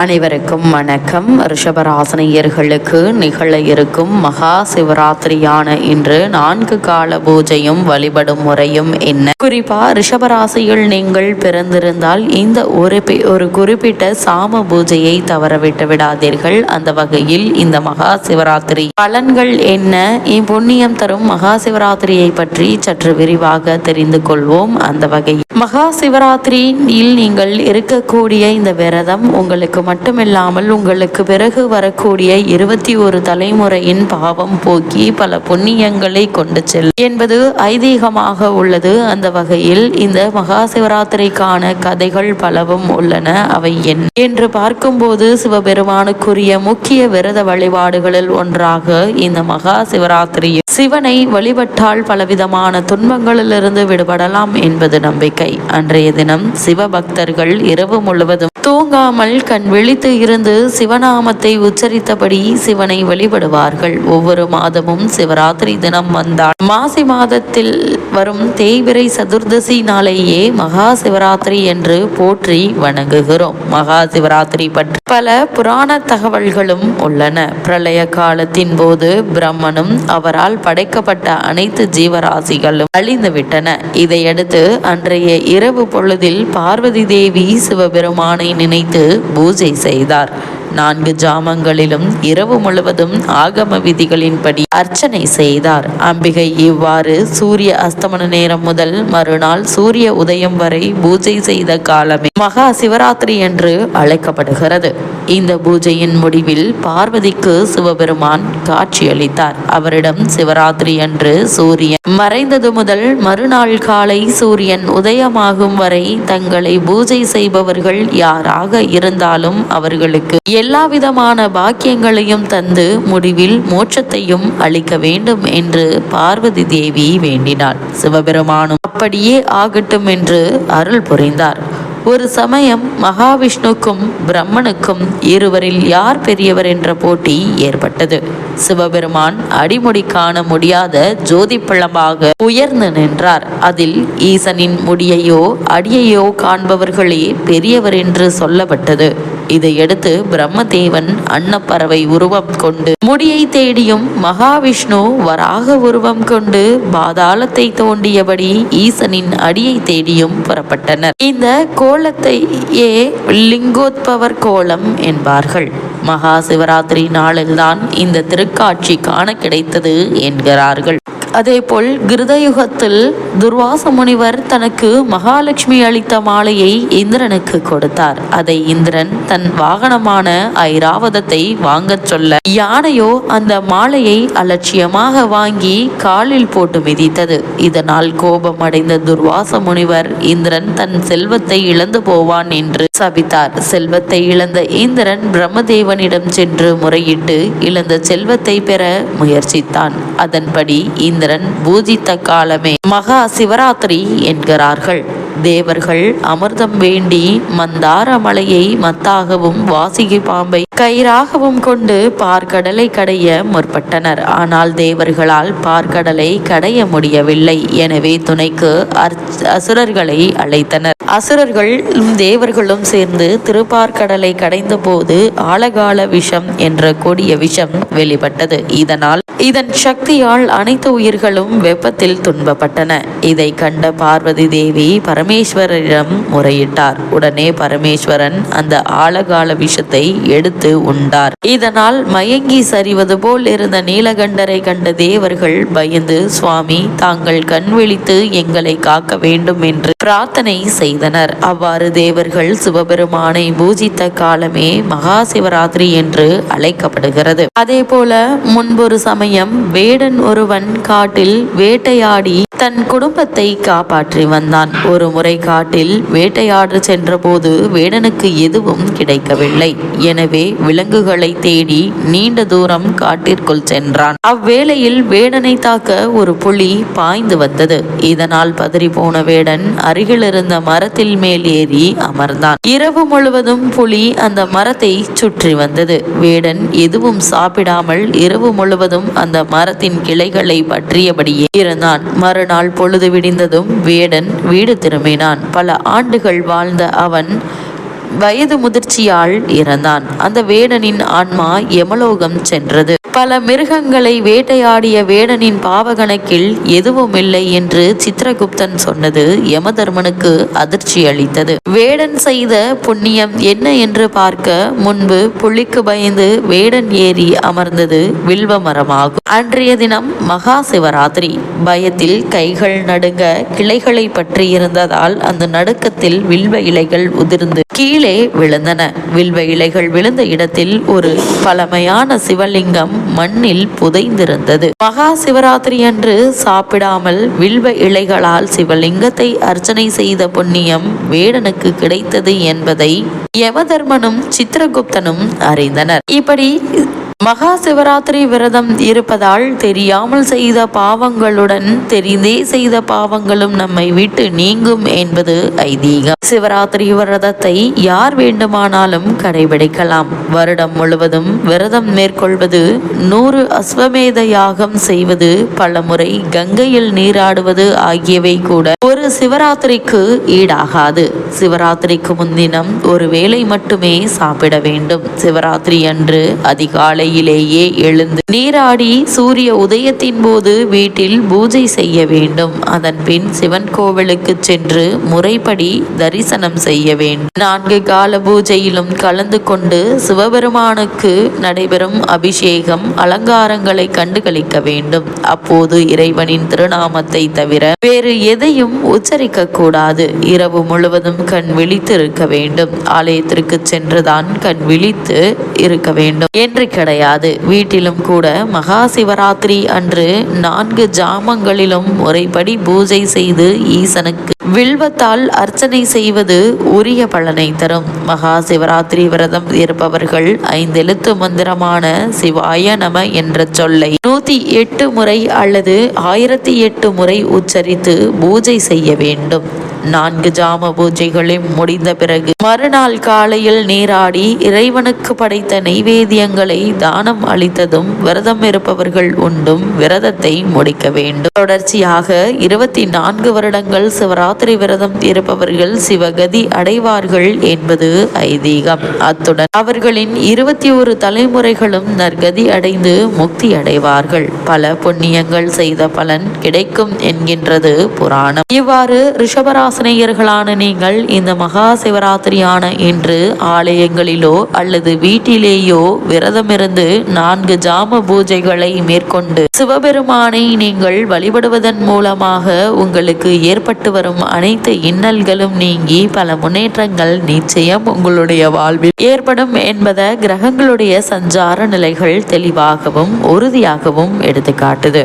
அனைவருக்கும் வணக்கம். ரிஷபராசினியர்களுக்கு நிகழ இருக்கும் மகா சிவராத்திரியான இன்று 4 கால பூஜையும் வழிபடும் முறையும் என்ன? குறிப்பா ரிஷபராசியில் நீங்கள் பிறந்திருந்தால் இந்த ஒரு குறிப்பிட்ட சாம பூஜையை தவறவிட்டு விடாதீர்கள். அந்த வகையில் இந்த மகா சிவராத்திரி பலன்கள் என்ன? புண்ணியம் தரும் மகா சிவராத்திரியை பற்றி சற்று விரிவாக தெரிந்து கொள்வோம். அந்த வகையில் மகா சிவராத்திரியில் நீங்கள் இருக்கக்கூடிய இந்த விரதம் உங்களுக்கு மட்டுமில்லாமல் உங்களுக்கு பிறகு வரக்கூடிய 21 தலைமுறையின் பாவம் போக்கி பல புண்ணியங்களை கொண்டு செல்லும் என்பது ஐதீகமாக உள்ளது. அந்த வகையில் இந்த மகா சிவராத்திரிக்கான கதைகள் பலவும் உள்ளன. அவை என்ன என்று பார்க்கும்போது சிவபெருமானுக்குரிய முக்கிய விரத வழிபாடுகளில் ஒன்றாக இந்த மகா சிவராத்திரி சிவனை வழிபட்டால் பலவிதமான துன்பங்களிலிருந்து விடுபடலாம் என்பது நம்பிக்கை. அன்றைய தினம் சிவபக்தர்கள் இரவு முழுவதும் தூங்காமல் கண் விழித்து இருந்து சிவநாமத்தை உச்சரித்தபடி சிவனை வழிபடுவார்கள். ஒவ்வொரு மாதமும் சிவராத்திரி தினம் வந்தால் மாசி மாதத்தில் வரும் தேய்பிறை சதுர்தசி நாளையே மகா சிவராத்திரி என்று போற்றி வணங்குகிறோம். மகா சிவராத்திரி பற்றி பல புராண தகவல்களும் உள்ளன. பிரளய காலத்தின் போது பிரம்மனும் அவரால் படைக்கப்பட்ட அனைத்து ஜீவராசிகளும் அழிந்துவிட்டன. இதையடுத்து அன்றைய இரவு பொழுதில் பார்வதி தேவி சிவபெருமானை நினைத்து பூஜை செய்தார். 4 ஜாமங்களிலும் இரவு முழுவதும் ஆகம விதிகளின்படி அர்ச்சனை செய்தார். அம்பிகை இவ்வாறு சூரிய அஸ்தமன நேரம் முதல் மறுநாள் சூரிய உதயம் வரை பூஜை செய்த காலமே மகா சிவராத்திரி என்று அழைக்கப்படுகிறது. இந்த பூஜையின் முடிவில் பார்வதிக்கு சிவபெருமான் காட்சியளித்தார். அவரிடம் சிவராத்திரி அன்று சூரியன் மறைந்தது முதல் மறுநாள் காலை சூரியன் உதயமாகும் வரை தங்களை பூஜை செய்பவர்கள் யாராக இருந்தாலும் அவர்களுக்கு எல்லா விதமான பாக்கியங்களையும் தந்து முடிவில் மோட்சத்தையும் அளிக்க வேண்டும் என்று பார்வதி தேவி வேண்டினாள். சிவபெருமானும் அப்படியே ஆகட்டும் என்று அருள் புரிந்தார். ஒரு சமயம் மகாவிஷ்ணுக்கும் பிரம்மனுக்கும் இருவரில் யார் பெரியவர் என்ற போட்டி ஏற்பட்டது. சிவபெருமான் அடிமுடி காண முடியாத ஜோதிப்பிழமாக உயர்ந்து நின்றார். அதில் ஈசனின் முடியையோ அடியையோ காண்பவர்களே பெரியவர் என்று சொல்லப்பட்டது. இதையடுத்து பிரம்மதேவன் அன்னப்பறவை உருவம் கொண்டு முடியை தேடியும் மகாவிஷ்ணு வராக உருவம் கொண்டு பாதாளத்தை தோண்டியபடி ஈசனின் அடியை தேடியும் புறப்பட்டனர். இந்த கோலத்தையே லிங்கோத்பவர் கோலம் என்பார்கள். மகா சிவராத்திரி நாளில்தான் இந்த திருக்காட்சி காண கிடைத்தது என்கிறார்கள். அதேபோல் கிருதயுகத்தில் துர்வாச முனிவர் தனக்கு மகாலட்சுமி அளித்த மாலையை இந்திரனுக்கு கொடுத்தார். அதை இந்திரன் தன் வாகனமான ஐராவதத்தை வாங்கச் சொல்ல யானையோ அந்த மாலையை அலட்சியமாக வாங்கி காலில் போட்டு மிதித்தது. இதனால் கோபம் அடைந்த துர்வாச முனிவர் இந்திரன் தன் செல்வத்தை இழந்து போவான் என்று சபித்தார். செல்வத்தை இழந்த இந்திரன் பிரம்மதேவனிடம் சென்று முறையிட்டு இழந்த செல்வத்தை பெற முயற்சித்தான். அதன்படி இந்திரன் பூஜித்த காலமே மகா சிவராத்திரி என்கிறார்கள். தேவர்கள் அமிர்தம் வேண்டி மந்தார மலையை மத்தாகவும் வாசிகை பாம்பை கயிறாகவும் கொண்டு பார்க்கடலை கடைய முற்பட்டனர். ஆனால் தேவர்களால் பார்க்கடலை கடைய முடியவில்லை. எனவே துணைக்கு அசுரர்களை அழைத்தனர். அசுரர்கள் தேவர்களும் சேர்ந்து திருப்பார்கடலை கடைந்த போது ஆழகால விஷம் என்ற கொடிய விஷம் வெளிப்பட்டது. இதன் சக்தியால் அனைத்து உயிர்களும் வெப்பத்தில் துன்பப்பட்டன. இதை கண்ட பார்வதி தேவி பரமேஸ்வரரிடம் முறையிட்டார். உடனே பரமேஸ்வரன் அந்த ஆழகால விஷத்தை எடுத்து உண்டார். இதனால் மயங்கி சரிவது போல் இருந்த நீலகண்டரை கண்ட தேவர்கள் பயந்து, சுவாமி தாங்கள் கண் விழித்து எங்களை காக்க வேண்டும் என்று பிரார்த்தனை செய்தனர். அவ்வாறு தேவர்கள் சிவபெருமானை பூஜித்த காலமே மகா சிவராத்திரி என்று அழைக்கப்படுகிறது. அதே போல முன்பொரு சமயம் வேடன் ஒருவன் காட்டில் வேட்டையாடி தன் குடும்பத்தை காப்பாற்றி வந்தான். ஒரு முறை காட்டில் வேட்டையாட சென்ற போது வேடனுக்கு எதுவும் கிடைக்கவில்லை. எனவே விலங்குகளை தேடி நீண்ட தூரம் காட்டிற்குள் சென்றான். அவ்வேளையில் வேடனை தாக்க ஒரு புலி பாய்ந்து வந்தது. இதனால் பதறி போன வேடன் அருகில் இருந்த மரத்தில் மேல் ஏறி அமர்ந்தான். இரவு முழுவதும் புலி அந்த மரத்தை சுற்றி வந்தது. வேடன் எதுவும் சாப்பிடாமல் இரவு முழுவதும் அந்த மரத்தின் கிளைகளை பற்றியபடியே இருந்தான். மறுநாள் பொழுது விடிந்ததும் வேடன் வீடு திரும்பினான். பல ஆண்டுகள் வாழ்ந்த அவன் வயது முதிர்ச்சியால் இறந்தான். அந்த வேடனின் ஆன்மா யமலோகம் சென்றது. பல மிருகங்களை வேட்டையாடிய வேடனின் பாவகணக்கில் எதுவும் இல்லை என்று சித்திரகுப்தன் சொன்னது யமதர்மனுக்கு அதிர்ச்சி அளித்தது. வேடன் செய்த புண்ணியம் என்ன என்று பார்க்க முன்பு புலிக்கு பயந்து வேடன் ஏறி அமர்ந்தது வில்வ மரமாகும். அன்றைய தினம் மகா சிவராத்திரி. பயத்தில் கைகள் நடுங்க கிளைகளை பற்றி இருந்ததால் அந்த நடுக்கத்தில் வில்வ இலைகள் உதிர்ந்து கீழே விழுந்தன. வில்வ இலைகள் விழுந்த இடத்தில் ஒரு பழமையான சிவலிங்கம் மண்ணில் புதைந்திருந்தது. மகா சிவராத்திரி அன்று சாப்பிடாமல் வில்வ இலைகளால் சிவலிங்கத்தை அர்ச்சனை செய்த புண்ணியம் வேடனுக்கு கிடைத்தது என்பதை யமதர்மனும் சித்திரகுப்தனும் அறிந்தனர். இப்படி மகா சிவராத்திரி விரதம் இருப்பதால் தெரியாமல் செய்த பாவங்களுடன் தெரிந்தே செய்த பாவங்களும் நம்மை விட்டு நீங்கும் என்பது ஐதீகம். சிவராத்திரி விரதத்தை யார் வேண்டுமானாலும் கடைபிடிக்கலாம். வருடம் முழுவதும் விரதம் மேற்கொள்வது, 100 அஸ்வமேத யாகம் செய்வது, பல முறை கங்கையில் நீராடுவது ஆகியவை கூட ஒரு சிவராத்திரிக்கு ஈடாகாது. சிவராத்திரிக்கு முன்தினம் ஒரு வேளை மட்டுமே சாப்பிட வேண்டும். சிவராத்திரி அன்று அதிகாலை எழுந்து நீராடி சூரிய உதயத்தின் போது வீட்டில் பூஜை செய்ய வேண்டும். அதன் பின் சிவன் கோவிலுக்கு சென்று முறைப்படி தரிசனம் செய்ய வேண்டும். 4 கால பூஜையிலும் கலந்து கொண்டு சிவபெருமானுக்கு நடைபெறும் அபிஷேகம், அலங்காரங்களை கண்டுகளிக்க வேண்டும். அப்போது இறைவனின் திருநாமத்தை தவிர வேறு எதையும் உச்சரிக்க கூடாது. இரவு முழுவதும் கண் விழித்து இருக்க வேண்டும். ஆலயத்திற்கு சென்றுதான் கண் விழித்து இருக்க வேண்டும் என்று கிடையாது. வீட்டிலும் கூட மகா சிவராத்திரி அன்று 4 ஜாமங்களிலும் முறைப்படி பூஜை செய்து ஈசனுக்கு வில்வத்தால் அர்ச்சனை செய்வது உரிய பலனை தரும். மகா சிவராத்திரி விரதம் இருப்பவர்கள் 5 எழுத்து மந்திரமான சிவாய நம என்ற சொல்லை 108 முறை அல்லது 1008 முறை உச்சரித்து பூஜை செய்ய வேண்டும். 4 ஜாம பூஜைகளை முடிந்த பிறகு மறுநாள் காலையில் நீராடி இறைவனுக்கு படைத்த நைவேத்தியங்களை தானம் அளித்ததும் விரதம் இருப்பவர்கள் உண்டும் விரதத்தை முடிக்க வேண்டும். தொடர்ச்சியாக 24 வருடங்கள் சிவராத்திரி விரதம் இருப்பவர்கள் சிவகதி அடைவார்கள் என்பது ஐதீகம். அத்துடன் அவர்களின் 21 தலைமுறைகளும் நற்கதி அடைந்து முக்தி அடைவார்கள். பல புண்ணியங்கள் செய்த பலன் கிடைக்கும் என்கின்றது புராணம். இவ்வாறு ரிஷபராசினியர்களான நீங்கள் இந்த மகா சிவராத்திரியான இன்று ஆலயங்களிலோ அல்லது வீட்டிலேயோ விரதமிருந்து 4 ஜாம பூஜைகளை மேற்கொண்டு சிவபெருமானை நீங்கள் வழிபடுவதன் மூலமாக உங்களுக்கு ஏற்பட்டு வரும் அனைத்து இன்னல்களும் நீங்கி பல முன்னேற்றங்கள் நிச்சயம் உங்களுடைய வாழ்வில் ஏற்படும் என்பதை கிரகங்களுடைய சஞ்சார நிலைகள் தெளிவாகவும் உறுதியாகவும் எடுத்துக்காட்டுது.